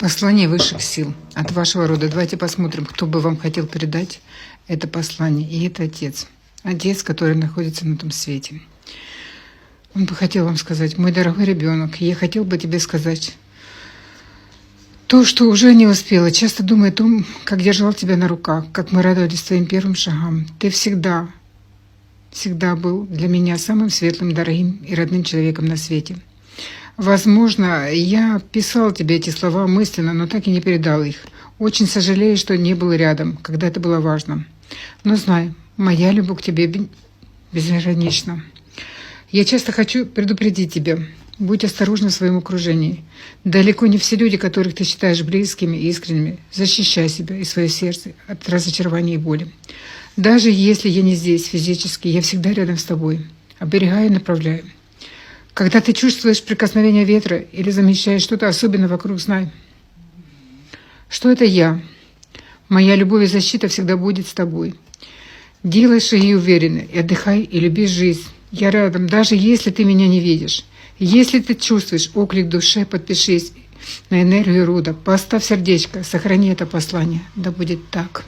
Послание высших сил от вашего рода. Давайте посмотрим, кто бы вам хотел передать это послание. И это отец. Отец, который находится на том свете. Он бы хотел вам сказать: мой дорогой ребенок, я хотел бы тебе сказать то, что уже не успела. Часто думаю о том, как держал тебя на руках, как мы радовались твоим первым шагам. Ты всегда был для меня самым светлым, дорогим и родным человеком на свете. Возможно, я писал тебе эти слова мысленно, но так и не передал их. Очень сожалею, что не был рядом, когда это было важно. Но знай, моя любовь к тебе безгранична. Я часто хочу предупредить тебя. Будь осторожна в своем окружении. Далеко не все люди, которых ты считаешь близкими и искренними. Защищай себя и свое сердце от разочарования и боли. Даже если я не здесь физически, я всегда рядом с тобой. Оберегаю и направляю. Когда ты чувствуешь прикосновение ветра или замечаешь что-то особенное вокруг, знай, что это я. Моя любовь и защита всегда будет с тобой. Делай шаги уверенно, и отдыхай, и люби жизнь. Я рядом, даже если ты меня не видишь. Если ты чувствуешь оклик в душе, подпишись на энергию рода, поставь сердечко, сохрани это послание. Да будет так.